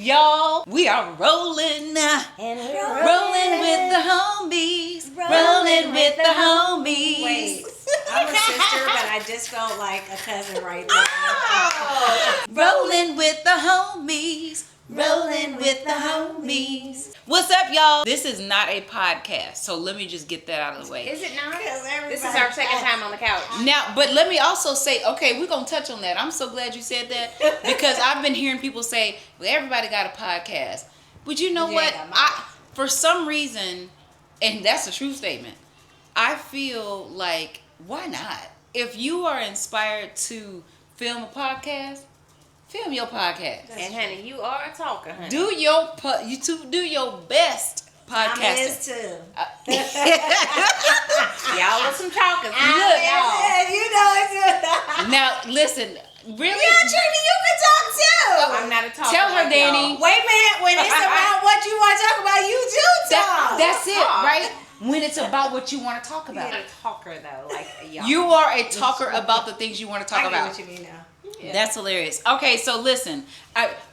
Y'all, we are rolling now. And we're Rolling with the homies. Rolling with the homies. Wait, I'm a sister, but I just felt like a cousin right now. Oh. Rolling with the homies. Rolling with the homies. What's up, y'all? This is not a podcast, so let me just get that out of the way. Is it not? This is our second time on the couch. Now, but let me also say, okay, we're going to touch on that. I'm so glad you said that because I've been hearing people say, well, everybody got a podcast. But you know what? For some reason, and that's a true statement, I feel like, why not? If you are inspired to film a podcast, film your podcast. And honey, you are a talker, honey. Do your best podcasting. I is too. Y'all are some talkers. Look, you know it. now listen, really. Yeah, Trini, you can talk too. I'm not a talker. Tell her, like Danny. y'all. Wait a minute, when it's about what you want to talk about, you do talk. That's it, right? When it's about what you want to talk about. You're a talker though, like y'all. You are a talker about the things you want to talk I about. get what you mean now. Yeah. That's hilarious. Okay, so listen,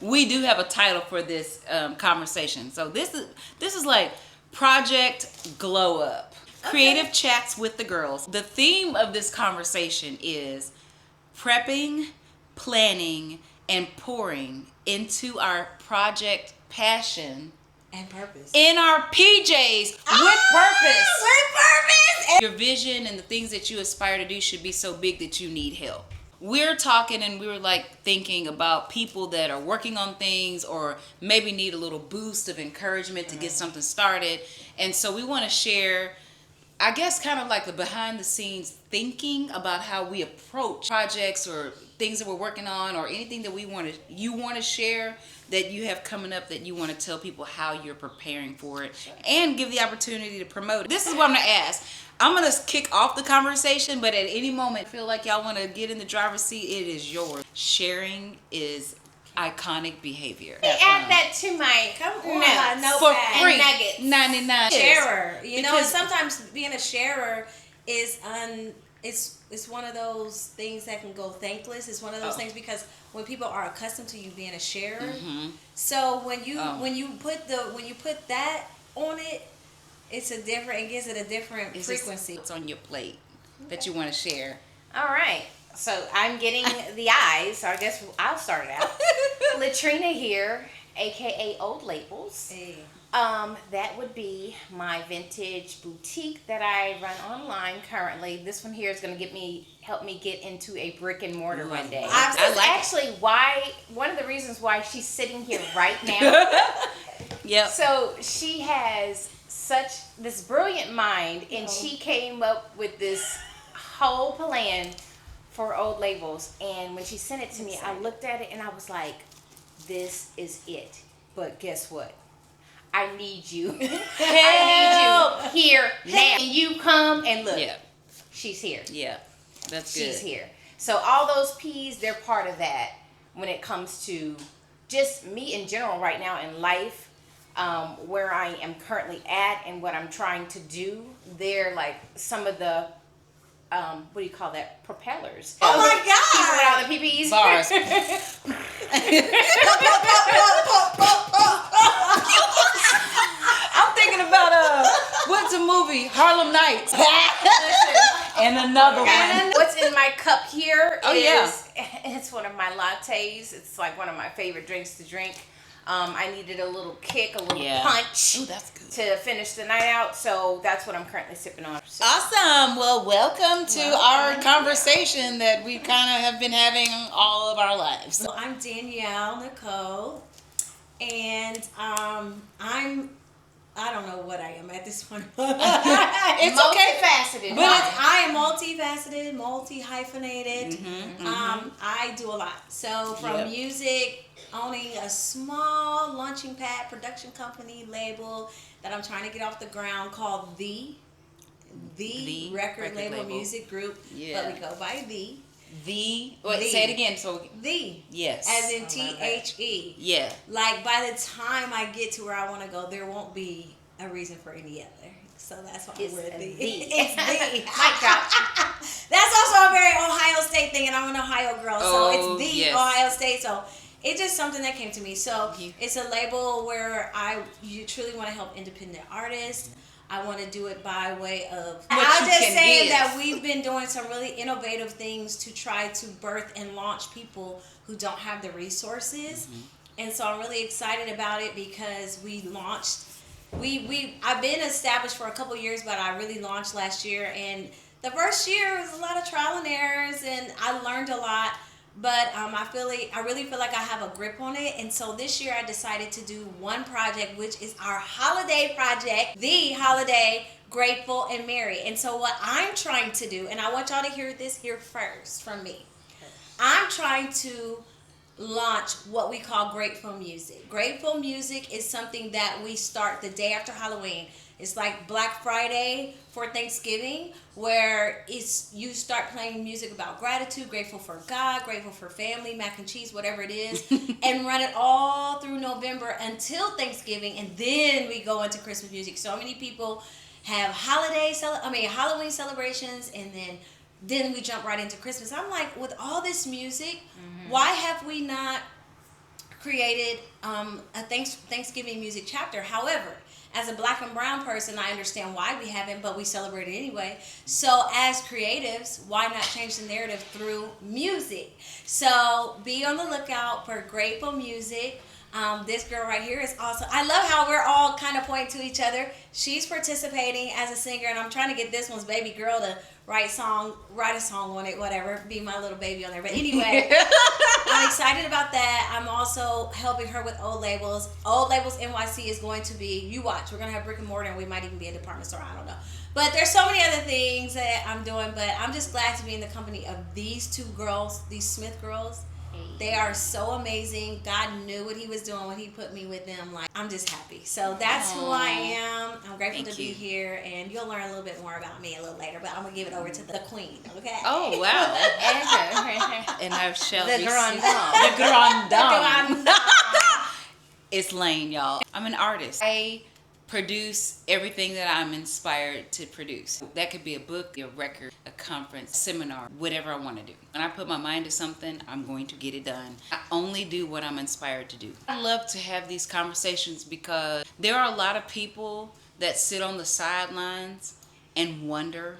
we do have a title for this conversation. So this is like Project Glow Up. Creative chats with the girls. The theme of this conversation is prepping, planning, and pouring into our project passion And purpose. in our PJs with purpose. With purpose. Your vision and the things that you aspire to do should be so big that you need help. We're talking and we were like thinking about people that are working on things or maybe need a little boost of encouragement to get something started. And so we want to share, I guess, kind of like the behind the scenes thinking about how we approach projects or things that we're working on or anything that you want to share that you have coming up that you want to tell people how you're preparing for it and give the opportunity to promote it. This is what I'm going to ask. I'm going to kick off the conversation, but at any moment, feel like y'all want to get in the driver's seat, it is yours. Sharing is iconic behavior. Add that to my No For bad. free, nuggets. 99. Sharer. You know, and Because- sometimes being a sharer is it's one of those things that can go thankless. It's one of those things because when people are accustomed to you being a sharer, so when you put that on it, it gives it a different frequency. What's on your plate that you want to share? All right. So I'm getting the eyes. So I guess I'll start it out. Latrina here, aka Old Labels. Hey. That would be my vintage boutique that I run online currently. This one here is going to help me get into a brick and mortar one day. I like actually one of the reasons why she's sitting here right now. Yep. So she has this brilliant mind, and she came up with this whole plan for Old Labels. And when she sent it to me, I looked at it and I was like, this is it. But guess what? I need you. I need you here now. And you come and look. Yeah. She's here. Yeah. That's good. She's here. So all those P's, they're part of that when it comes to just me in general right now in life. Where I am currently at and what I'm trying to do, they're like some of the, what do you call that? Propellers. Oh my God! People without the PPEs. Bars. I'm thinking about what's a movie? Harlem Nights. And another one. What's in my cup here is it's one of my lattes. It's like one of my favorite drinks to drink. I needed a little kick, a little punch. Ooh, that's good. To finish the night out, so that's what I'm currently sipping on. So. Awesome. Well, welcome to our conversation that we kind of have been having all of our lives. So I'm Danielle Nicole, and I don't know what I am at this point. It's okay. Multifaceted. But I am multifaceted, multi-hyphenated. I do a lot. So from music, owning a small launching pad production company label that I'm trying to get off the ground called The Record Label Music Group. Yeah. But we go by Wait, The. say it again. So The. yes. As in THE. Yeah. Like by the time I get to where I want to go, there won't be a reason for any other. So that's why It's we're The. the. It's The. Mic drop. That's also a very Ohio State thing, and I'm an Ohio girl, so Oh, it's The yes. Ohio State. So It's just something that came to me. So it's a label where you truly want to help independent artists. I want to do it by way of. I'm just saying that we've been doing some really innovative things to try to birth and launch people who don't have the resources. And so I'm really excited about it because we launched. I've been established for a couple years, but I really launched last year. And the first year was a lot of trial and errors, and I learned a lot. But I really feel like I have a grip on it. And so this year I decided to do one project, which is our holiday project, the holiday Grateful and Merry. And so what I'm trying to do, and I want y'all to hear this here first from me, I'm trying to launch what we call Grateful Music. Grateful Music is something that we start the day after Halloween. It's like Black Friday for Thanksgiving, where you start playing music about gratitude, grateful for God, grateful for family, mac and cheese, whatever it is, and run it all through November until Thanksgiving, and then we go into Christmas music. So many people have Halloween celebrations, and then we jump right into Christmas. I'm like, with all this music, why have we not created a Thanksgiving music chapter? However, as a Black and brown person, I understand why we haven't, but we celebrate it anyway. So as creatives, why not change the narrative through music? So be on the lookout for Grateful Music. This girl right here is awesome. I love how we're all kind of pointing to each other. She's participating as a singer, and I'm trying to get this one's baby girl to write a song on it, whatever, be my little baby on there. But anyway, I'm excited about that. I'm also helping her with Old Labels. Old Labels NYC is going to be, you watch, we're going to have brick and mortar, and we might even be a department store, I don't know. But there's so many other things that I'm doing, but I'm just glad to be in the company of these two girls, these Smith girls. They are so amazing. God knew what he was doing when he put me with them. Like, I'm just happy. So that's who I am. I'm grateful to be here, and you'll learn a little bit more about me a little later, but I'm going to give it over to the queen, okay? Oh, wow. And I shall The be Grand the Grand Dame. The Grand It's Lane, y'all. I'm an artist. I produce everything that I'm inspired to produce. That could be a book, a record, a conference, a seminar, whatever I want to do. When I put my mind to something, I'm going to get it done. I only do what I'm inspired to do. I love to have these conversations because there are a lot of people that sit on the sidelines and wonder.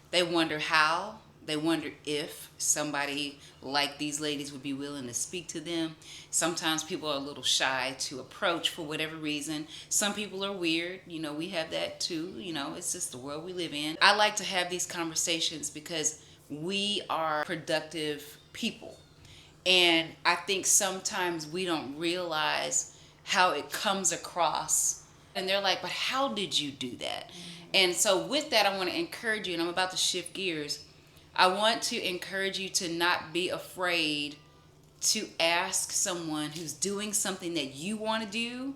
They wonder how. They wonder if somebody like these ladies would be willing to speak to them. Sometimes people are a little shy to approach for whatever reason. Some people are weird. We have that too. It's just the world we live in. I like to have these conversations because we are productive people. And I think sometimes we don't realize how it comes across. And they're like, but how did you do that? And so with that, I want to encourage you, and I'm about to shift gears. I want to encourage you to not be afraid to ask someone who's doing something that you want to do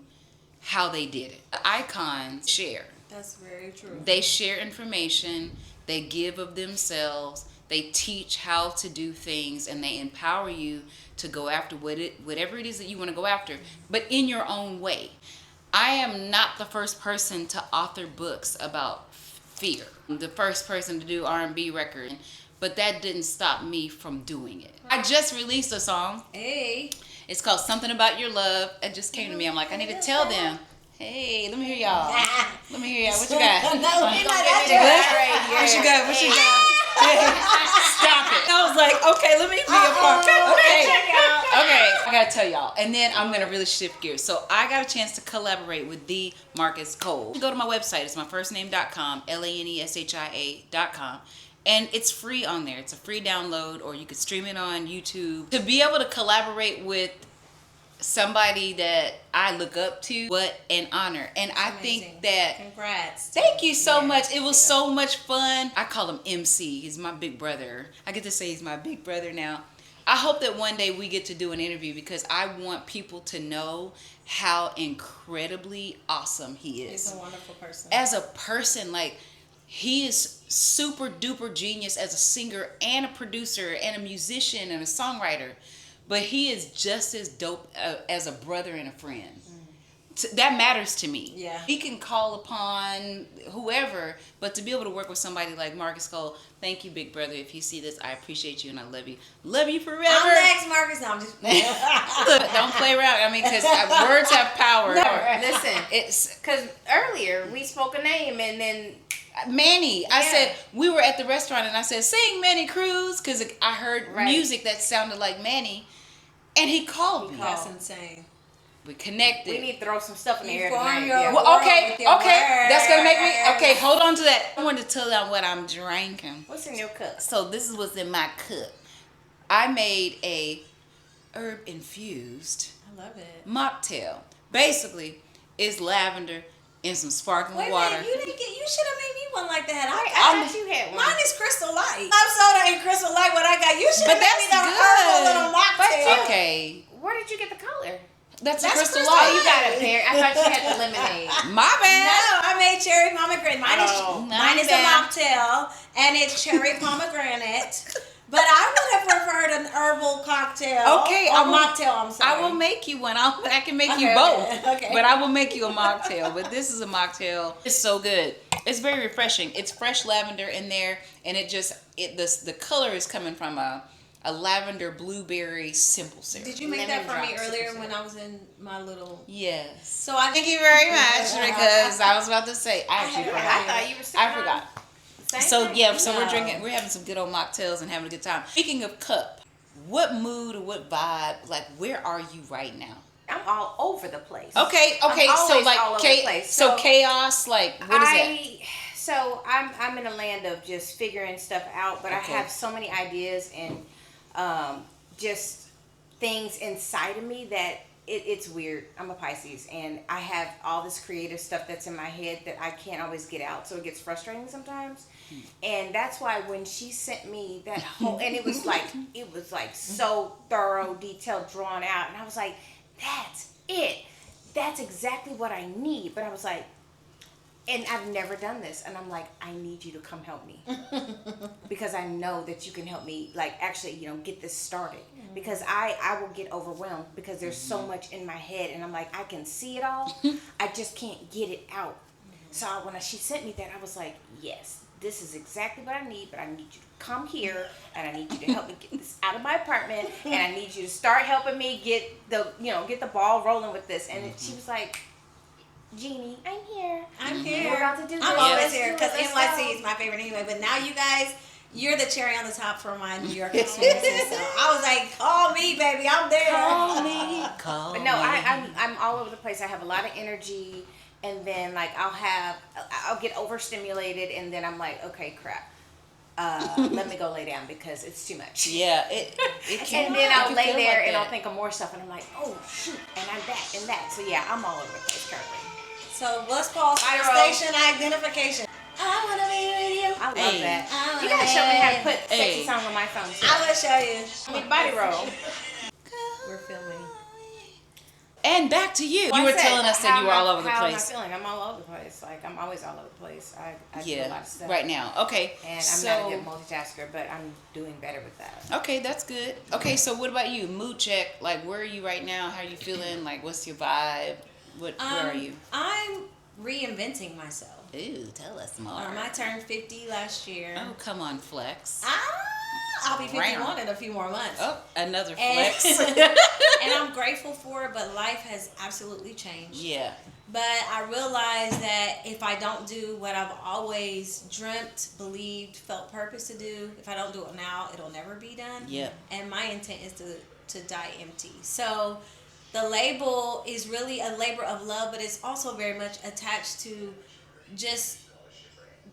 how they did it. The icons share. That's very true. They share information, they give of themselves, they teach how to do things, and they empower you to go after whatever it is that you want to go after, but in your own way. I am not the first person to author books about fear. I'm the first person to do R&B record. But that didn't stop me from doing it. I just released a song. Hey. It's called Something About Your Love. It just came to me. I'm like, I need to tell them. Hey, let me hear y'all. Let me hear y'all. What you got? No, What you got? What you got? Stop it. I was like, okay, let me be a part. Okay, I gotta tell y'all. And then I'm gonna really shift gears. So I got a chance to collaborate with the Marcus Cole. Go to my website. It's myfirstname.com, LANEshia.com. And it's free on there. It's a free download, or you could stream it on YouTube. To be able to collaborate with somebody that I look up to, what an honor. And I think that... Congrats. Thank you so much. It was so much fun. I call him MC. He's my big brother. I get to say he's my big brother now. I hope that one day we get to do an interview because I want people to know how incredibly awesome he is. He's a wonderful person. As a person, like... He is super duper genius as a singer and a producer and a musician and a songwriter. But he is just as dope as a brother and a friend. that matters to me. Yeah. We can call upon whoever, but to be able to work with somebody like Marcus Cole, thank you, big brother. If you see this, I appreciate you and I love you. Love you forever. I'm next, Marcus. No, I'm just. Look, don't play around. I mean, because words have power. No, listen, It's because earlier we spoke a name and then Manny. I Yeah. said, we were at the restaurant and I said, sing Manny Cruz, because I heard Right. music that sounded like Manny, and he called me. That's insane. We connected. we need to throw some stuff in the You air form tonight. your- Yeah. Well, okay, with your that's gonna make me. words. Okay, hold on to that. I wanted to tell them what I'm drinking. What's in your cup? So this is what's in my cup. I made a herb infused I love it. mocktail. Basically, it's lavender and some sparkling Wait a water. minute, you should have made me one like that. I thought you had one. Mine is Crystal Light. I'm soda and Crystal Light. What I got? You should But have made me the that's herbal good. little mocktail. Okay, Where did you get the color? that's a That's crystal Crystal light. Oh, you got a pear. I thought you had the lemonade. My No, bad. I made cherry pomegranate. Mine Oh, mine is a bad. mocktail, and it's cherry pomegranate. But I would have preferred an herbal cocktail. Okay, or I will- mocktail. I'm sorry. I will make you one. I can make you Okay, both. okay, okay. But I will make you a mocktail. But this is a mocktail. It's so good. It's very refreshing. It's fresh lavender in there, and the color is coming from a lavender blueberry simple syrup. Did you make Lemon that for me drops, earlier simple when I was in my little? Yes. So I Thank you very much, because I was about to say I actually I forgot. I thought you were sipping I forgot. Same So thing. yeah, so we're No. drinking. We're having some good old mocktails and having a good time. Speaking of cup, what mood or what vibe? Like, where are you right now? I'm all over the place. Okay, I'm so always like all over the place. so chaos. Like, what is that? So I'm in a land of just figuring stuff out, but Okay. I have so many ideas and just things inside of me that it's weird. I'm a Pisces, and I have all this creative stuff that's in my head that I can't always get out, so it gets frustrating sometimes. And that's why when she sent me that whole, and it was like so thorough, detailed, drawn out, and I was like, that's it. That's exactly what I need. But I was like, and I've never done this, and I'm like, I need you to come help me because I know that you can help me, like, actually, get this started, because I will get overwhelmed because there's so much in my head, and I'm like, I can see it all, I just can't get it out. So when she sent me that, I was like, yes, this is exactly what I need, but I need you to come here, and I need you to help me get this out of my apartment, and I need you to start helping me get the ball rolling with this. And she was like, Jeannie, I'm here. I'm here. We're about to do this. I'm always Let's here do it. because Let's NYC go. is my favorite anyway. But now you guys, you're the cherry on the top for my New York experiences. So I was like, call me, baby. I'm there. Call But no, I'm all over the place. I have a lot of energy, and then like I'll get overstimulated, and then I'm like, okay, crap. Let me go lay down because it's too much. Yeah, it can. And then it I'll can lay feel there like and that. I'll think of more stuff, and I'm like, oh shoot, and I'm that and that. So yeah, I'm all over the place currently. So let's pause for Viral. station identification. I want to be with you. I love Hey. that. You gotta show me how to put Hey. sexy songs on my phone too. I will show you. I mean, body roll. We're filming. And back to you. Well, You I were said, telling us that how you were am I- all over the how place. am I feeling? I'm all over the place. Like I'm always all over the place. I do a lot Yeah, of stuff right now. Okay, And I'm so not a good multitasker, but I'm doing better with that. okay, that's good. Okay, so what about you? Mood check. Like, where are you right now? How are you feeling? Like, what's your vibe? Where are you? I'm reinventing myself. Ooh, tell us more. I turned 50 last year. Oh, come on, flex. I'll be 51 in a few more months. Oh, another And, flex. and I'm grateful for it, but life has absolutely changed. Yeah. But I realized that if I don't do what I've always dreamt, believed, felt purpose to do, if I don't do it now, it'll never be done. Yep. And my intent is to die empty. So the label is really a labor of love, but it's also very much attached to just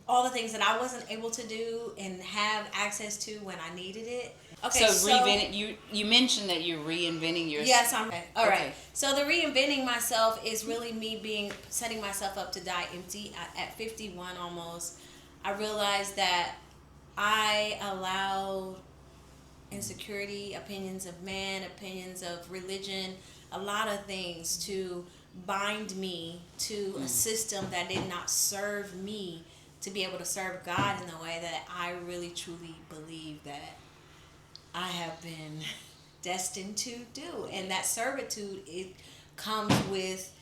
all the things that I wasn't able to do and have access to when I needed it. Okay, So reinventing. You mentioned that you're reinventing yourself. Yes, I'm all right. Okay. So the reinventing myself is really me setting myself up to die empty at 51 almost. I realized that I allowed insecurity, opinions of man, opinions of religion, a lot of things to bind me to a system that did not serve me to be able to serve God in the way that I really truly believe that I have been destined to do. And that servitude, it comes with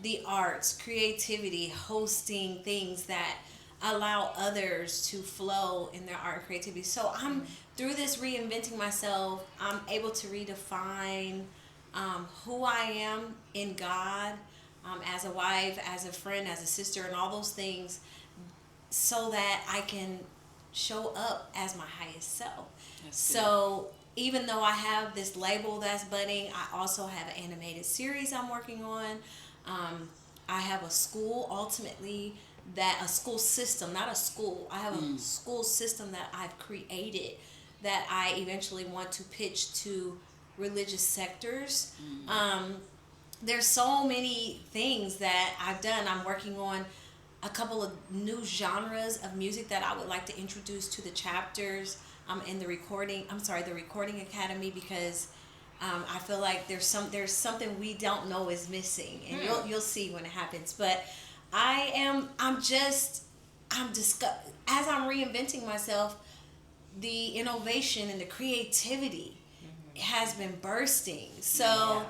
the arts, creativity, hosting things that allow others to flow in their art and creativity. So I'm through this reinventing myself, I'm able to redefine who I am in God, as a wife, as a friend, as a sister, and all those things, so that I can show up as my highest self. So even though I have this label that's budding, I also have an animated series I'm working on. I have a school, ultimately, that a school system, not a school. I have a school system that I've created that I eventually want to pitch to religious sectors. There's so many things that I've done. I'm working on a couple of new genres of music that I would like to introduce to the chapters in the Recording Academy, because I feel like there's something we don't know is missing, and you'll see when it happens. But I'm discuss as I'm reinventing myself, the innovation and the creativity has been bursting. So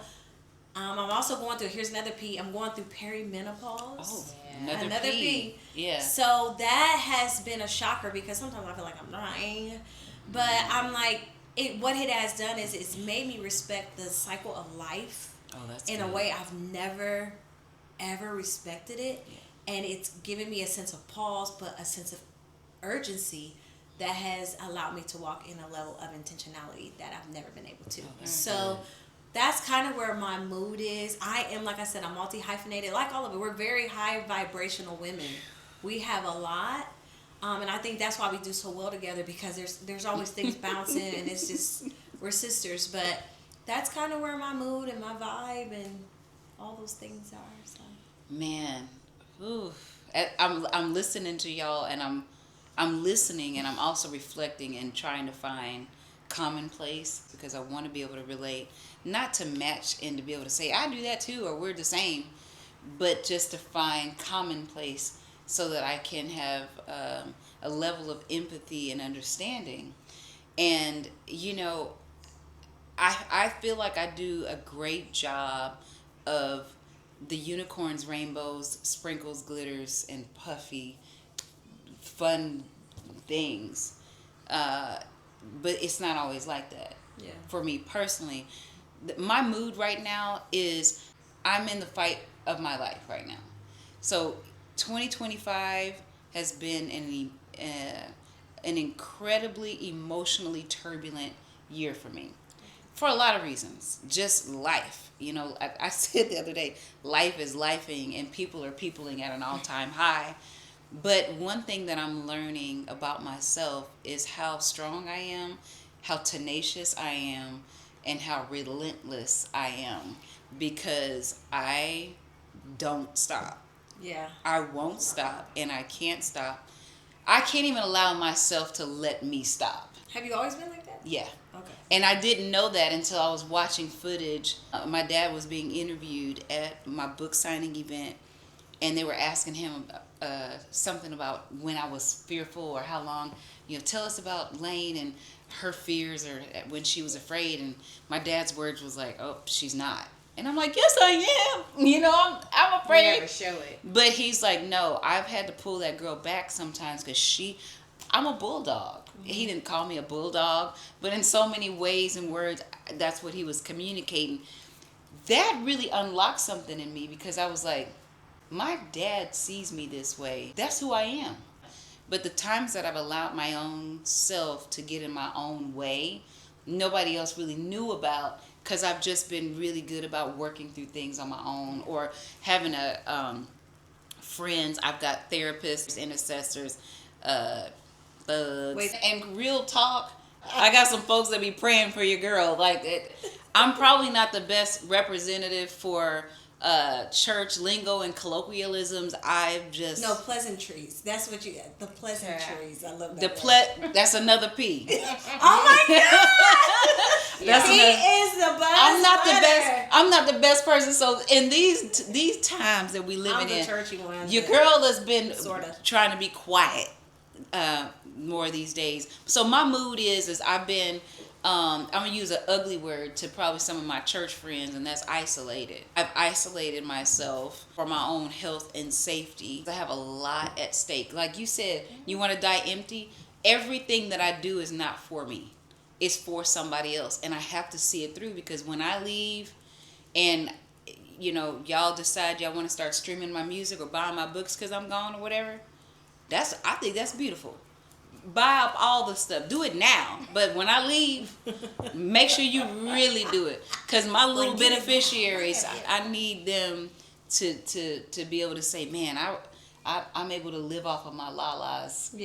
I'm also going through, here's another P, I'm going through perimenopause. Another P. Yeah. So that has been a shocker, because sometimes I feel like I'm dying. But I'm like, what it has done is it's made me respect the cycle of life in a way I've never, ever respected it. Yeah. And it's given me a sense of pause, but a sense of urgency that has allowed me to walk in a level of intentionality that I've never been able to. So that's kind of where my mood is. I am, like I said, I'm multi-hyphenated. Like all of it, we're very high vibrational women. We have a lot. And I think that's why we do so well together, because there's always things bouncing, and it's just, we're sisters. But that's kind of where my mood and my vibe and all those things are. So. Man, I'm listening to y'all, and I'm listening, and I'm also reflecting and trying to find commonplace, because I want to be able to relate, not to match and to be able to say I do that too or we're the same, but just to find commonplace so that I can have a level of empathy and understanding. And I feel like I do a great job of the unicorns, rainbows, sprinkles, glitters, and puffy fun things, but it's not always like that. For me personally, my mood right now is I'm in the fight of my life right now. So 2025 has been an incredibly emotionally turbulent year for me, for a lot of reasons. Just life, I said the other day, life is lifing, and people are peopling at an all-time high. But one thing that I'm learning about myself is how strong I am, how tenacious I am, and how relentless I am, because I don't stop. Yeah. I won't stop, and I can't stop. I can't even allow myself to let me stop. Have you always been like that? Yeah. Okay. And I didn't know that until I was watching footage. My dad was being interviewed at my book signing event, and they were asking him something about when I was fearful, or how long, tell us about Lane and her fears, or when she was afraid. And my dad's words was like, oh, she's not. And I'm like, yes, I am. I'm afraid. You never show it. But he's like, no, I've had to pull that girl back sometimes, because I'm a bulldog. He didn't call me a bulldog, but in so many ways and words, that's what he was communicating. That really unlocked something in me, because I was like, my dad sees me this way. That's who I am. But the times that I've allowed my own self to get in my own way, nobody else really knew about, because I've just been really good about working through things on my own, or having friends. I've got therapists, intercessors, thugs. And real talk, I got some folks that be praying for your girl. Like, I'm probably not the best representative for church lingo and colloquialisms. No, pleasantries. That's what you got. The pleasantries. I love that. That's another P. Oh my God! Is the best. I'm not the best person. So in these times that we living in, churchy one. Your girl has been sorta trying to be quiet more these days. So my mood is I've been I'm gonna use an ugly word to probably some of my church friends, and that's isolated. I've isolated myself for my own health and safety. I have a lot at stake. Like you said, you want to die empty. Everything that I do is not for me. It's for somebody else, and I have to see it through, because when I leave, and y'all decide y'all want to start streaming my music or buying my books because I'm gone or whatever, I think that's beautiful. Buy up all the stuff. Do it now. But when I leave, make sure you really do it. Because my little beneficiaries, I need them to be able to say, man, I'm able to live off of my Lala's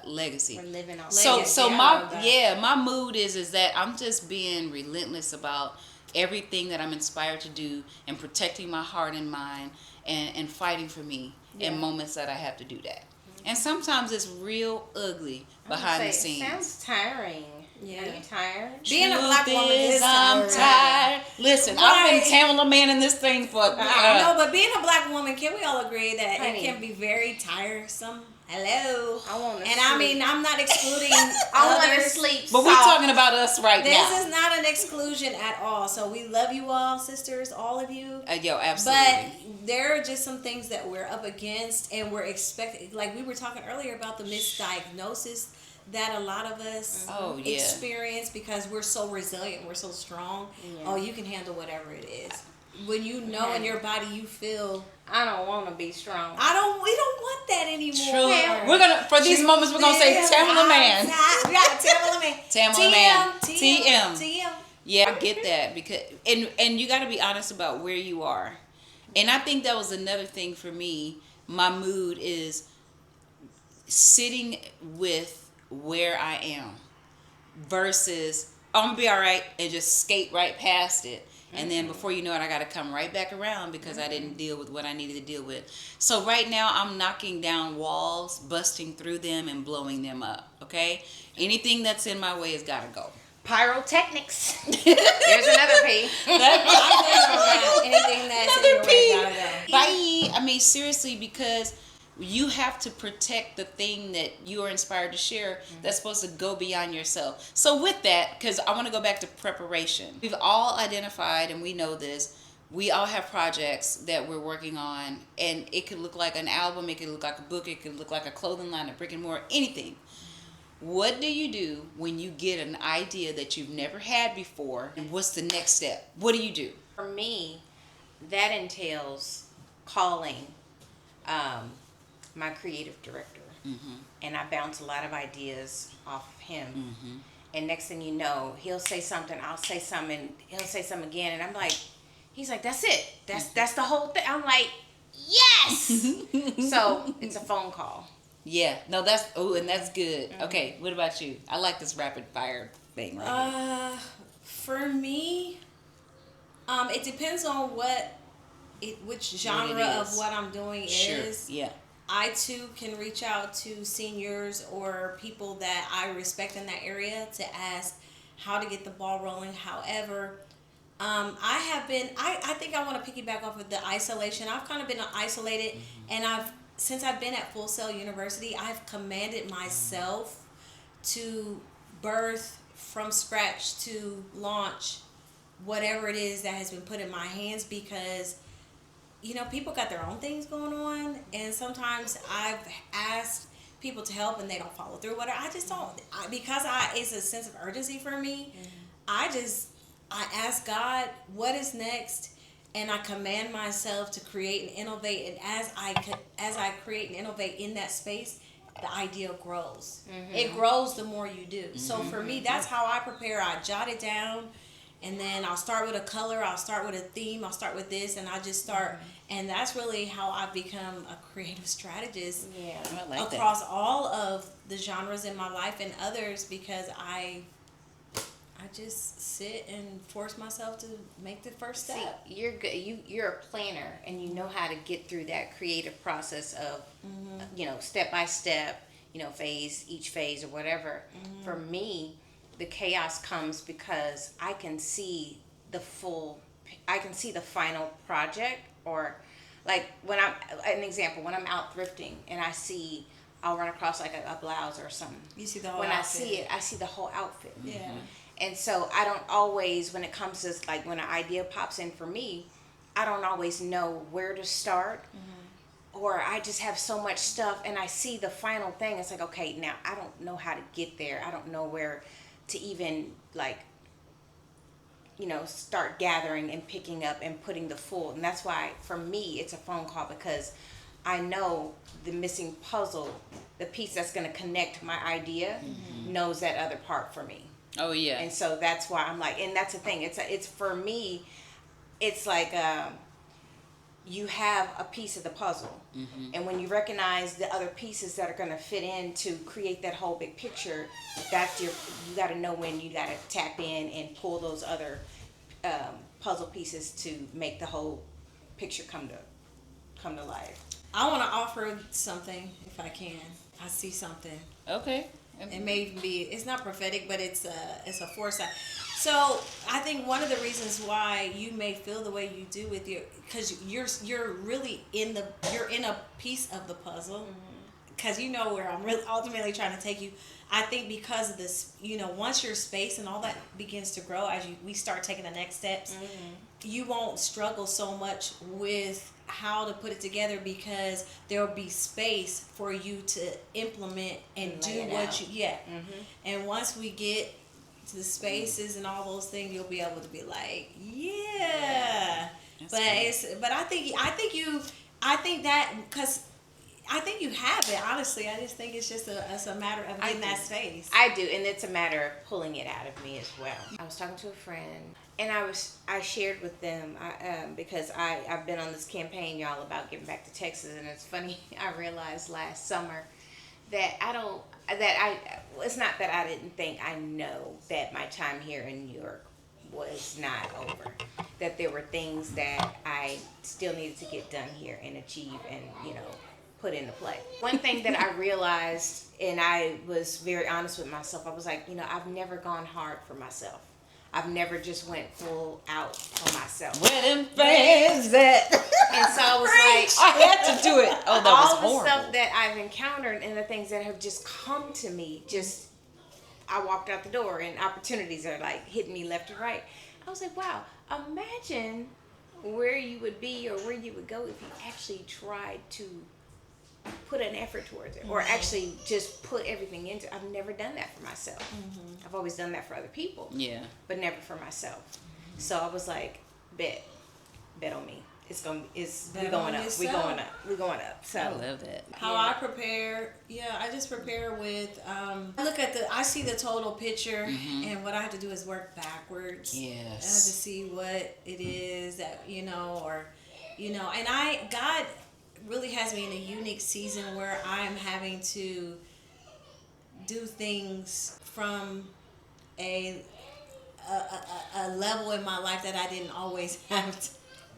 legacy. We're living on So my mood is that I'm just being relentless about everything that I'm inspired to do, and protecting my heart and mind, and fighting for me in moments that I have to do that. And sometimes it's real ugly behind the scenes. It sounds tiring. Yeah. Are you tired? Being a black woman is I'm tired. Listen, I've been Tamala Man in this thing for... no, but being a black woman, can we all agree that Honey, it can be very tiresome? Hello. I want to sleep. I mean, I'm not excluding I want to sleep. But we're talking about us right now. This is not an exclusion at all. So we love you all, sisters, all of you. Absolutely. But there are just some things that we're up against, and we're expecting. Like we were talking earlier about the misdiagnosis that a lot of us experience, because we're so resilient, we're so strong. Yeah. Oh, you can handle whatever it is. When you know in your body, you feel, I don't want to be strong. We don't want that anymore. True. We're gonna, for these moments, we're gonna say Tamala Man. Yeah, Tamala Man. Tamala Man. TM. Yeah, I get that, because and you got to be honest about where you are, and I think that was another thing for me. My mood is sitting with where I am versus I'm gonna be all right and just skate right past it. And then before you know it, I got to come right back around because I didn't deal with what I needed to deal with. So right now, I'm knocking down walls, busting through them, and blowing them up, okay? Anything that's in my way has got to go. Pyrotechnics. There's another P. Anything that's in your way got to go. Bye. I mean, seriously, because you have to protect the thing that you are inspired to share that's supposed to go beyond yourself. So with that, because I want to go back to preparation. We've all identified, and we know this, we all have projects that we're working on, and it could look like an album, it could look like a book, it could look like a clothing line, a brick and mortar, anything. What do you do when you get an idea that you've never had before, and what's the next step? What do you do? For me, that entails calling my creative director, and I bounce a lot of ideas off of him. And next thing you know, he'll say something, I'll say something, and he'll say something again, and I'm like, he's like, that's it, that's the whole thing. I'm like, yes. So it's a phone call. Yeah, no, and that's good. Okay, what about you? I like this rapid fire thing right here. For me, it depends on which genre of what I'm doing is. Yeah. I too can reach out to seniors or people that I respect in that area to ask how to get the ball rolling. However, I think I want to piggyback off of the isolation. I've kind of been isolated, and since I've been at Full Sail University, I've commanded myself to birth from scratch, to launch whatever it is that has been put in my hands, because people got their own things going on, and sometimes I've asked people to help and they don't follow through. I just don't, because it's a sense of urgency for me. I ask God, what is next? And I command myself to create and innovate. And as I create and innovate in that space, the idea grows. It grows the more you do. So for me, that's how I prepare. I jot it down, and then I'll start with a color. I'll start with a theme. I'll start with this, and I just start. And that's really how I've become a creative strategist across all of the genres in my life and others, because I just sit and force myself to make the first step. See, you're good. You're a planner, and you know how to get through that creative process of, step by step, each phase or whatever. For me, the chaos comes because I can see the final project, or like when an example, when I'm out thrifting and I'll run across like a blouse or something. You see the whole outfit. I outfit. see it, I see the whole outfit. Yeah. And so I don't always, when it comes to like when an idea pops in for me, I don't always know where to start. Or I just have so much stuff and I see the final thing. It's like, okay, now I don't know how to get there. I don't know where to even like, start gathering and picking up and putting the full. And that's why for me, it's a phone call, because I know the missing puzzle, the piece that's going to connect my idea, knows that other part for me. Oh yeah. And so that's why I'm like, and that's the thing. It's for me, it's like, you have a piece of the puzzle, and when you recognize the other pieces that are going to fit in to create that whole big picture, you got to know when you got to tap in and pull those other puzzle pieces to make the whole picture come to life. I want to offer something if I can. I see something. Okay. It may even be, it's not prophetic, but it's a foresight. So I think one of the reasons why you may feel the way you do with because you're really you're in a piece of the puzzle, because you know where I'm really ultimately trying to take you. I think because of this, once your space and all that begins to grow as we start taking the next steps, you won't struggle so much with how to put it together, because there will be space for you to implement and do what you and once we get to the spaces and all those things, you'll be able to be like, but I think that because I think you have it, honestly. I just think it's just a matter of getting that space. I do, and it's a matter of pulling it out of me as well. I was talking to a friend, and I shared with them, because I've been on this campaign, y'all, about giving back to Texas, and it's funny, I realized last summer that it's not that I didn't think, I know that my time here in New York was not over, that there were things that I still needed to get done here and achieve and, put into play. One thing that I realized, and I was very honest with myself, I was like, I've never gone hard for myself. I've never just went full out for myself. Where them fans at? And so I was like, I had to do it. Oh, that was all horrible. the stuff that I've encountered and the things that have just come to me, I walked out the door and opportunities are like hitting me left and right. I was like, wow, imagine where you would be or where you would go if you actually tried to put an effort towards it, or actually just put everything into it. I've never done that for myself. I've always done that for other people, but never for myself. So I was like, bet on me. We're going up. So I love that. How I prepare, I just prepare with, I see the total picture, and what I have to do is work backwards. Yes. I have to see what it is that, and God really has me in a unique season where I'm having to do things from a level in my life that I didn't always have to.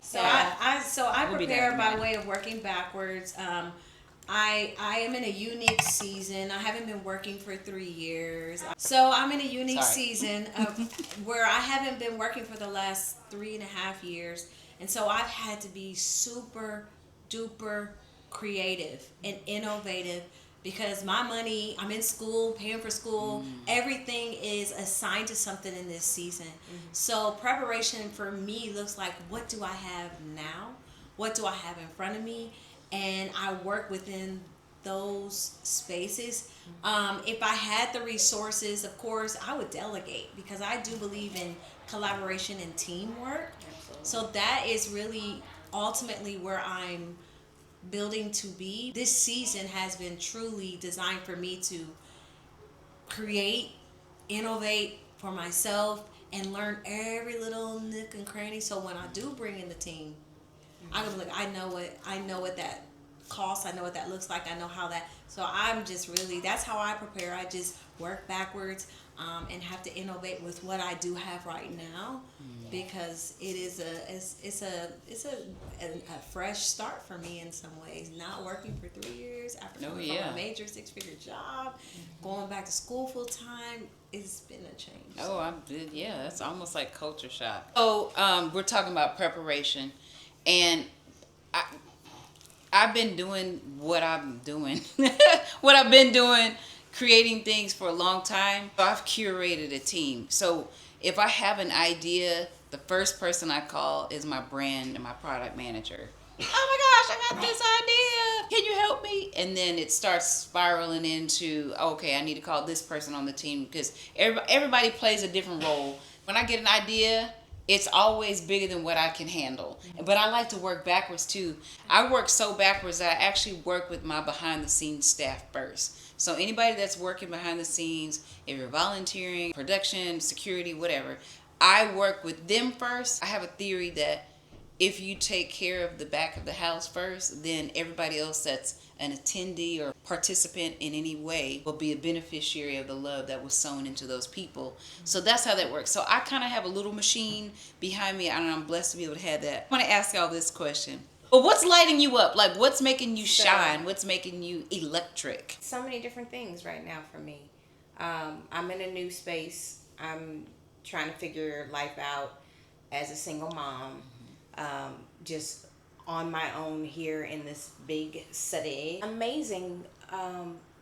So I prepare by way of working backwards. I am in a unique season. I haven't been working for 3 years. So I'm in a unique season of where I haven't been working for the last 3.5 years. And so I've had to be super duper creative and innovative, because my money, I'm in school, paying for school, everything is assigned to something in this season. So preparation for me looks like, what do I have now? What do I have in front of me? And I work within those spaces. If I had the resources, of course, I would delegate, because I do believe in collaboration and teamwork. Absolutely. So that is really ultimately where I'm building to be. This season has been truly designed for me to create, innovate for myself, and learn every little nook and cranny. So when I do bring in the team, I go like, I know what that costs. I know what that looks like. I know how that. So I'm just really, that's how I prepare. I just work backwards, and have to innovate with what I do have right now, because it's a fresh start for me in some ways. Not working for 3 years after coming from a major 6-figure job, going back to school full time. It's been a change. That's almost like culture shock. So we're talking about preparation, and I've been doing what I'm doing, what I've been doing, creating things for a long time. I've curated a team. So if I have an idea, the first person I call is my brand and my product manager. Oh my gosh, I got this idea. Can you help me? And then it starts spiraling into, okay, I need to call this person on the team, because everybody plays a different role. When I get an idea, it's always bigger than what I can handle. But I like to work backwards too. I work so backwards that I actually work with my behind the scenes staff first. So anybody that's working behind the scenes, if you're volunteering, production, security, whatever, I work with them first. I have a theory that if you take care of the back of the house first, then everybody else that's an attendee or participant in any way will be a beneficiary of the love that was sown into those people. So that's how that works. So I kind of have a little machine behind me, and I'm blessed to be able to have that. I want to ask y'all this question. But what's lighting you up? Like, what's making you shine? What's making you electric? So many different things right now for me. I'm in a new space. I'm trying to figure life out as a single mom. Just on my own here in this big city. Amazing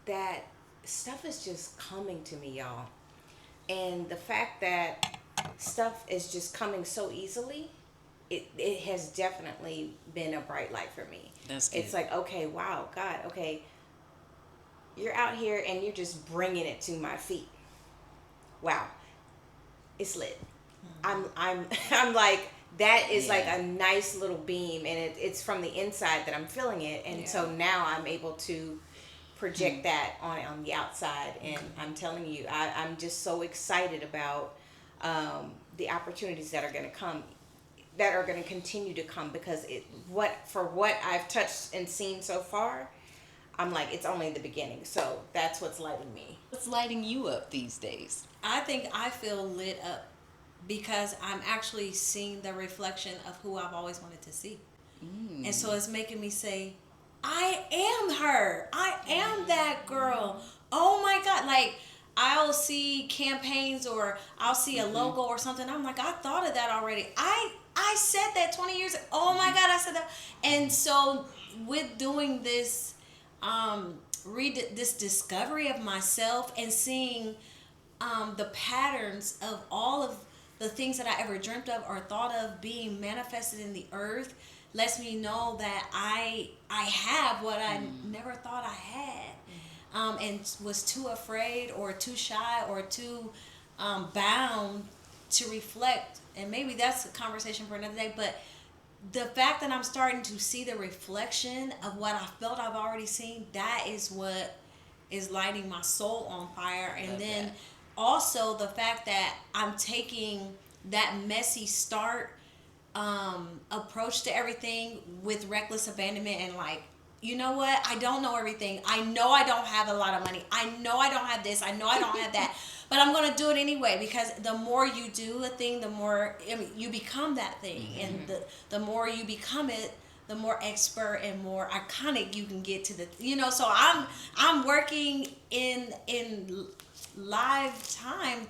that stuff is just coming to me, y'all. And the fact that stuff is just coming so easily, it has definitely been a bright light for me. That's good. It's like, okay, wow, God, okay, you're out here and you're just bringing it to my feet. Wow, it's lit. I'm like, that is like a nice little beam, and it's from the inside that I'm feeling it, and so now I'm able to project that on the outside, and I'm telling you, I'm just so excited about the opportunities that are going to come, that are going to continue to come, because what I've touched and seen so far, I'm like, it's only the beginning. So that's what's lighting me. What's lighting you up these days? I think I feel lit up because I'm actually seeing the reflection of who I've always wanted to see. And so it's making me say, I am her. I am that girl. Oh my God. Like, I'll see campaigns, or I'll see a logo or something. I'm like, I thought of that already. I said that 20 years ago. Oh my God, I said that. And so with doing this, this discovery of myself and seeing the patterns of all of the things that I ever dreamt of or thought of being manifested in the earth, lets me know that I have what I never thought I had, and was too afraid or too shy or too bound to reflect. And maybe that's a conversation for another day, but the fact that I'm starting to see the reflection of what I felt I've already seen, that is what is lighting my soul on fire. And then also the fact that I'm taking that messy start approach to everything with reckless abandonment, and like, you know what? I don't know everything. I know I don't have a lot of money. I know I don't have this. I know I don't have that. But I'm going to do it anyway, because the more you do a thing, the more you become that thing. And the more you become it, the more expert and more iconic you can get to the, so I'm working in live time,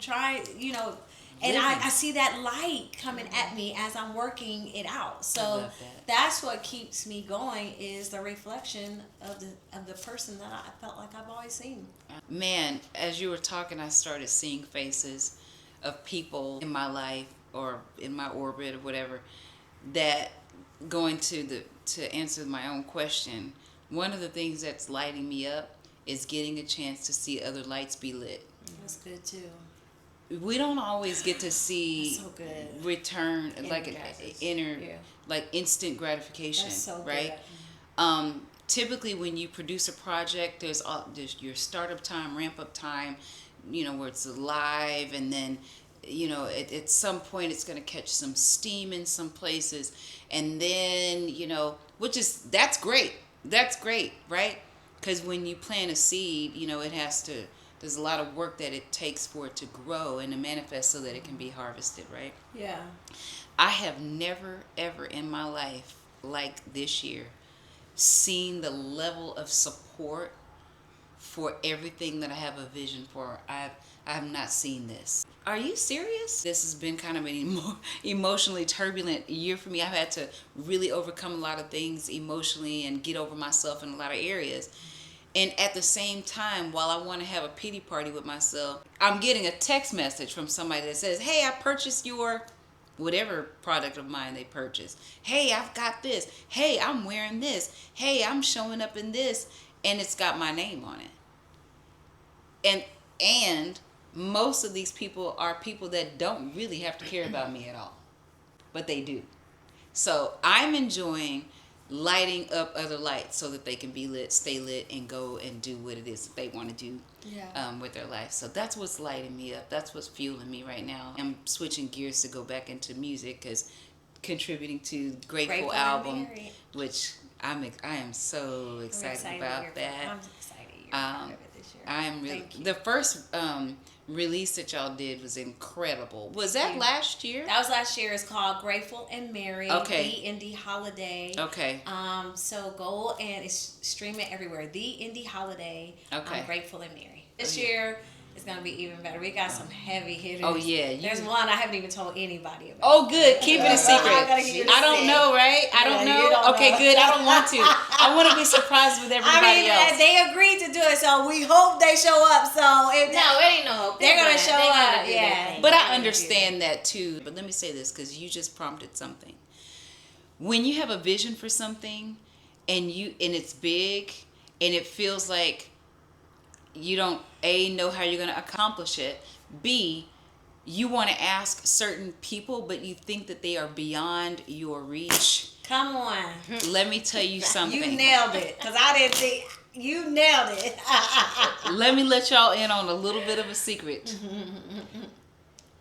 and I see that light coming at me as I'm working it out. So that's what keeps me going, is the reflection of the person that I felt like I've always seen. Man, as you were talking, I started seeing faces of people in my life or in my orbit or whatever, that going to answer my own question, one of the things that's lighting me up is getting a chance to see other lights be lit. That's good too. We don't always get to see so good. Return, like an inner, like instant gratification. That's so right? Good. Typically, when you produce a project, there's your startup time, ramp up time, where it's live, and then, at some point it's going to catch some steam in some places, and then, that's great. That's great, right? Because when you plant a seed, there's a lot of work that it takes for it to grow and to manifest so that it can be harvested, right? Yeah. I have never, ever in my life, like this year, seen the level of support for everything that I have a vision for. I have not seen this. Are you serious? This has been kind of an emotionally turbulent year for me. I've had to really overcome a lot of things emotionally and get over myself in a lot of areas. And at the same time, while I want to have a pity party with myself, I'm getting a text message from somebody that says, hey, I purchased your whatever product of mine they purchased. Hey, I've got this. Hey, I'm wearing this. Hey, I'm showing up in this. And it's got my name on it. And most of these people are people that don't really have to care about me at all. But they do. So I'm enjoying lighting up other lights so that they can be lit, stay lit, and go and do what it is that they want to do with their life. So that's what's lighting me up. That's what's fueling me right now. I'm switching gears to go back into music because contributing to Grateful album, which I am so excited about that. I'm excited you're part of it this year. I am really. The first release that y'all did was incredible. Was that last year? That was last year. It's called Grateful and Merry. Okay. The Indie Holiday. Okay. So go and it's streaming everywhere. The Indie Holiday. Okay. Grateful and Merry. This year it's gonna be even better. We got some heavy hitters. Oh yeah. There's one I haven't even told anybody about. Oh good. Keep it a secret. I don't know, right? I don't know. Okay, good. I don't want to. I want to be surprised with everybody else. They agreed to do it, so we hope they show up. So it ain't no hope. They're gonna show up. Yeah. But I understand that too. But let me say this because you just prompted something. When you have a vision for something, and it's big, and it feels like you don't know how you're going to accomplish it. B, you want to ask certain people, but you think that they are beyond your reach. Come on. Let me tell you something. You nailed it, because I didn't think you nailed it. Let me let y'all in on a little bit of a secret.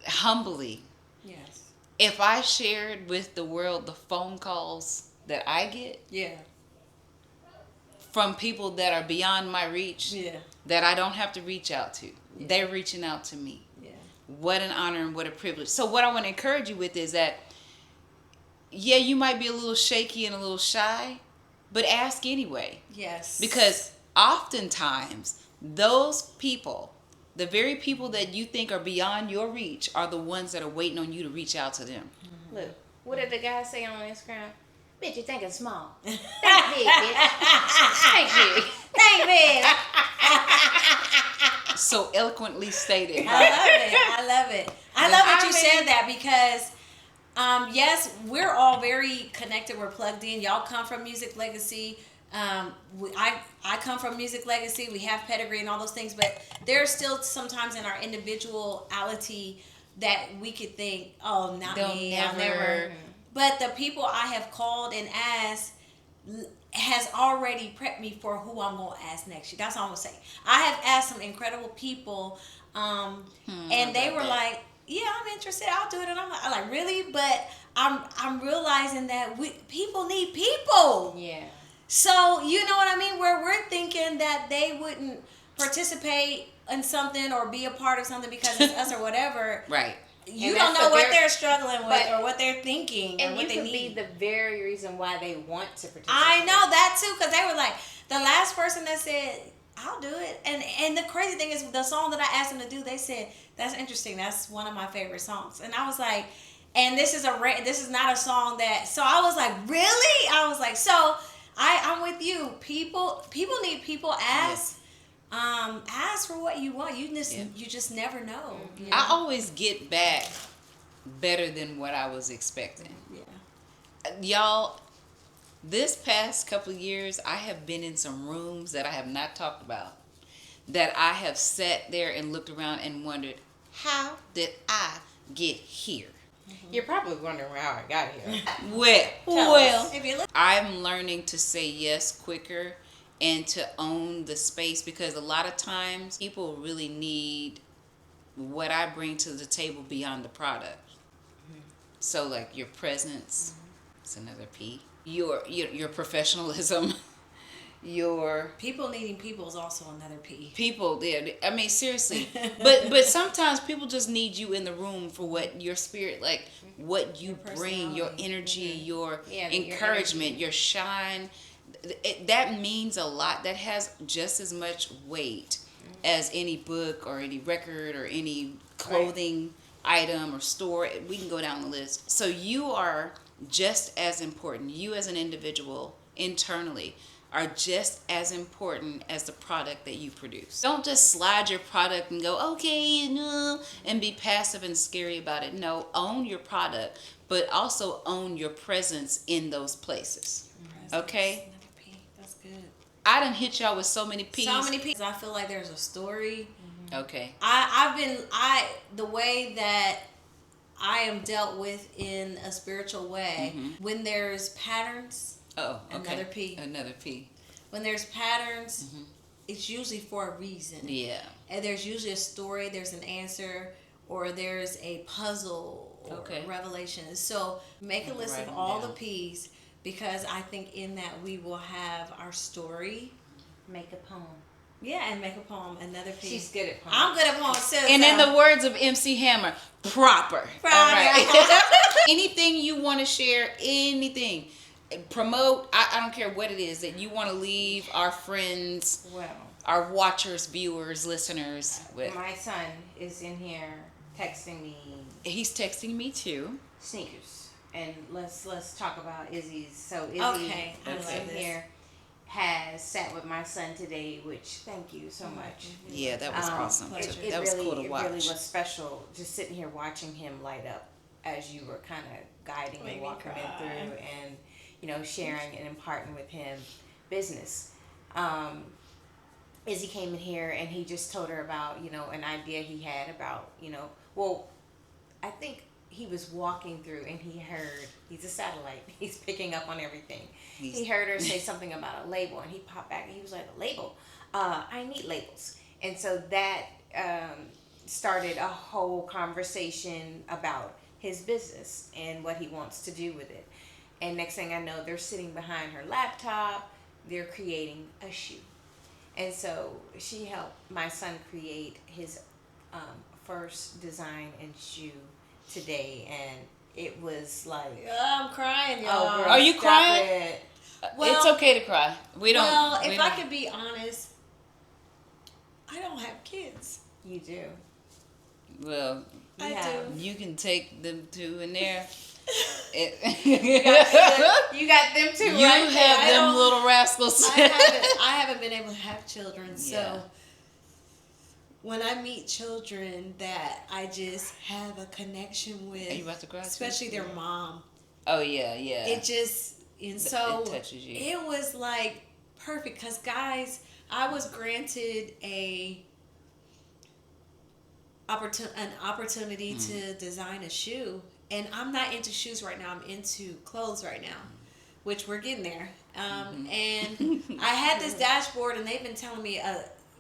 Humbly. Yes. If I shared with the world the phone calls that I get. Yeah. From people that are beyond my reach, that I don't have to reach out to. They're reaching out to me. Yeah. What an honor and what a privilege. So what I want to encourage you with is that, yeah, you might be a little shaky and a little shy, but ask anyway. Yes. Because oftentimes, those people, the very people that you think are beyond your reach, are the ones that are waiting on you to reach out to them. Mm-hmm. Look, what did the guy say on Instagram? Bitch, you thinking small. Think big, bitch. Think big. Think big. So eloquently stated. I love it. I love that you said that because, yes, we're all very connected. We're plugged in. Y'all come from Music Legacy. I come from Music Legacy. We have pedigree and all those things, but there's still sometimes in our individuality that we could think, oh, not me. I'll never. But the people I have called and asked has already prepped me for who I'm going to ask next year. That's all I'm going to say. I have asked some incredible people, and they were like, yeah, I'm interested. I'll do it. And I'm like, really? But I'm realizing that people need people. Yeah. So, you know what I mean? Where we're thinking that they wouldn't participate in something or be a part of something because it's us or whatever. Right. You don't know what they're struggling with or what they're thinking or what they need. And you could be the very reason why they want to participate. I know that too, because they were like, the last person that said, I'll do it. And the crazy thing is, the song that I asked them to do, they said, that's interesting. That's one of my favorite songs. And I was like, and this is not a song that, so I was like, really? I was like, so I'm with you. People need people. Ask for what you want. You just never know. You know? I always get back better than what I was expecting. Yeah. Y'all, this past couple of years, I have been in some rooms that I have not talked about. That I have sat there and looked around and wondered, how did I get here? You're probably wondering how I got here. Well, I'm learning to say yes quicker and to own the space, because a lot of times people really need what I bring to the table beyond the product. Mm-hmm. So like your presence, it's another P. Your professionalism, your people needing people is also another P. People, yeah. I mean, seriously. but sometimes people just need you in the room for what your spirit, like what you bring, your energy, your encouragement, your shine. That means a lot. That has just as much weight as any book or any record or any clothing item or store. We can go down the list. So you are just as important. You as an individual internally are just as important as the product that you produce. Don't just slide your product and go, okay, no, and be passive and scary about it. No, own your product, but also own your presence in those places. Okay? Another P. That's good. I done hit y'all with so many P's. So many P's. I feel like there's a story. Okay. The way that I am dealt with in a spiritual way, when there's patterns. Oh, okay. Another P. Another P. When there's patterns, it's usually for a reason. Yeah. And there's usually a story, there's an answer, or there's a puzzle or revelation. So make a list of all the P's, because I think in that we will have our story. Make a poem. Yeah, and make a poem. Another P. She's good at poems. I'm good at poems too. And in the words of MC Hammer, proper. All right. Anything you want to share, anything, promote. I don't care what it is that you want to leave our friends, our watchers, viewers, listeners with. My son is in here texting me. He's texting me too. Sneakers. And let's talk about Izzy's. So Izzy in here has sat with my son today, which thank you so much. Yeah, that was awesome. That was cool to watch. It really was special just sitting here watching him light up as you were kind of guiding and walking him through and, you know, sharing and imparting with him business. Izzy came in here and he just told her about, you know, an idea he had about, you know, well, I think he was walking through and he heard, he's a satellite, he's picking up on everything. He heard her say something about a label and he popped back and he was like, a label? I need labels. And so that started a whole conversation about his business and what he wants to do with it. And next thing I know, they're sitting behind her laptop, they're creating a shoe. And so she helped my son create his first design and shoe today, and it was like, I'm crying, y'all. Oh, girl, are you crying? Well, it's okay to cry. We don't. Well, if I could be honest, I don't have kids. You do. Well, I do. You can take them two in there. You got them too, you right? have them little rascals. I haven't been able to have children, so when I meet children that I just have a connection with, Are you about to cry? especially their mom. Oh yeah. It just so it touches you. It was like perfect because guys, I was granted an opportunity to design a shoe, and I'm not into shoes right now. I'm into clothes right now, which we're getting there. And I had this dashboard, and they've been telling me,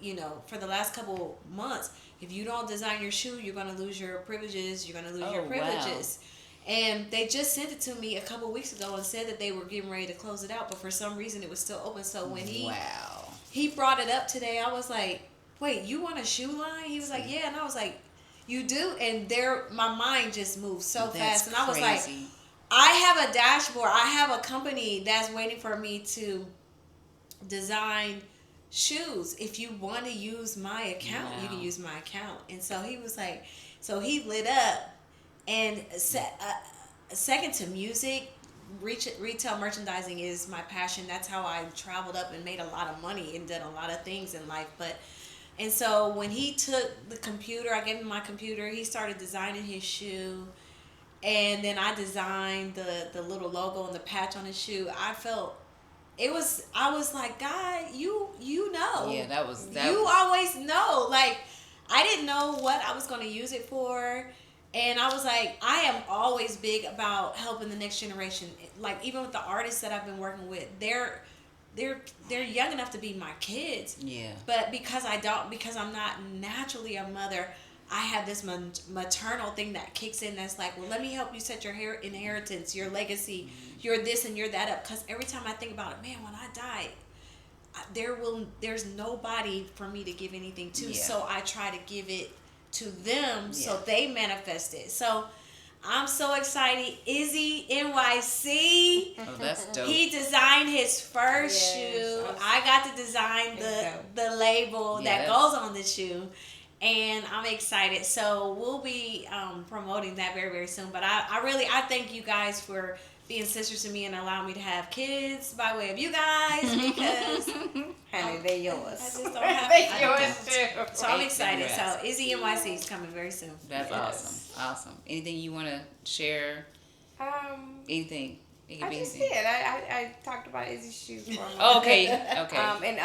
you know, for the last couple months, if you don't design your shoe, you're going to lose your privileges. You're going to lose your privileges. Wow. And they just sent it to me a couple weeks ago and said that they were getting ready to close it out, but for some reason it was still open. So when he brought it up today, I was like, wait, you want a shoe line? He was like, yeah. And I was like, you do? And my mind just moved so fast. And I was like, I have a dashboard. I have a company that's waiting for me to design shoes. If you want to use my account, you can use my account. And so he was like, so he lit up. And second to music, retail merchandising is my passion. That's how I traveled up and made a lot of money and done a lot of things in life. And so when he took the computer, I gave him my computer, he started designing his shoe. And then I designed the little logo and the patch on his shoe. I was like, God, you know. Yeah, that was. Always know. Like, I didn't know what I was going to use it for. And I was like, I am always big about helping the next generation. Like, even with the artists that I've been working with, they're young enough to be my kids. Yeah. But because I'm not naturally a mother, I have this maternal thing that kicks in that's like, well, let me help you set your inheritance, your legacy, your this and your that up. Because every time I think about it, man, when I die, there's nobody for me to give anything to. Yeah. So I try to give it to them so they manifest it. So I'm so excited. Izzy NYC. Oh, that's dope. He designed his first shoe. I got to design the label that goes on the shoe. And I'm excited. So we'll be promoting that very, very soon. But I thank you guys for being sisters to me and allowing me to have kids by way of you guys because Honey, they're yours. I just don't have. They're yours too. So I'm excited. Congrats. So Izzy NYC is coming very soon. That's awesome. Anything you want to share? Anything? It could I be just anything. did. I talked about Izzy's shoes for a moment. Oh, okay. And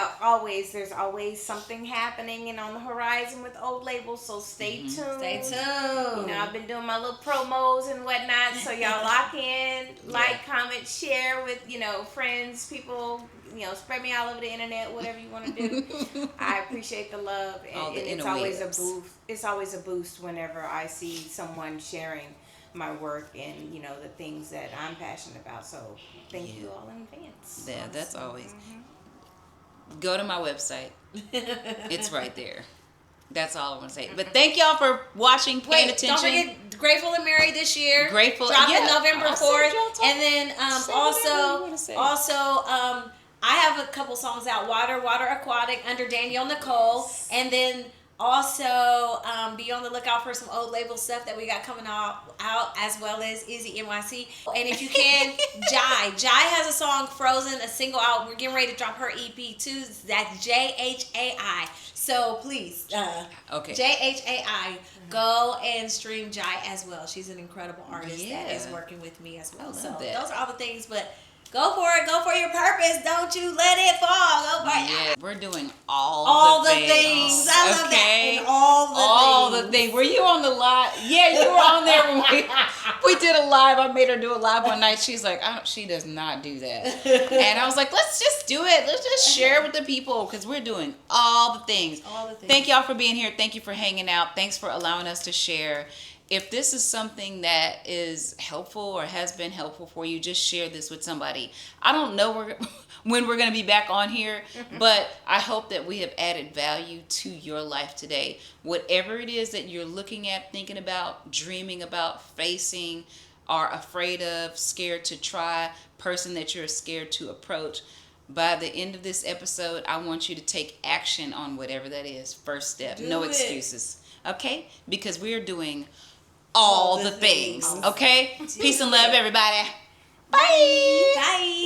there's always something happening and on the horizon with old labels, so stay tuned. Stay tuned. You know, I've been doing my little promos and whatnot, so y'all lock in, like, comment, share with, friends, people, spread me all over the internet, whatever you want to do. I appreciate the love, and it's always a boost. It's always a boost whenever I see someone sharing my work and the things that I'm passionate about. So thank you all in advance. Yeah, that's always. Go to my website. It's right there. That's all I want to say. But thank y'all for watching, paying attention. Don't forget Grateful and Married this year. Grateful, dropping November I'll 4th, and then also, I have a couple songs out. Water Aquatic under Danielle Nicole, and then. Also, be on the lookout for some old label stuff that we got coming out as well as Izzy NYC. And if you can, Jai has a song, Frozen, a single out. We're getting ready to drop her EP too. That's JHAI. So please, JHAI, go and stream Jai as well. She's an incredible artist that is working with me as well. So those are all the things, but go for it. Go for your purpose. Don't you let it fall. Go for it. Yeah, we're doing all the things. I love that. And all the things. Were you on the live? Yeah, you were on there when we did a live. I made her do a live one night. She's like, she does not do that. And I was like, let's just do it. Let's just share with the people because we're doing all the things. Thank y'all for being here. Thank you for hanging out. Thanks for allowing us to share. If this is something that is helpful or has been helpful for you, just share this with somebody. I don't know when we're going to be back on here, but I hope that we have added value to your life today. Whatever it is that you're looking at, thinking about, dreaming about, facing, are afraid of, scared to try, person that you're scared to approach, by the end of this episode, I want you to take action on whatever that is. First step. No excuses. Okay? Because we're doing all the things. Okay? Peace and love, everybody. Bye. Bye.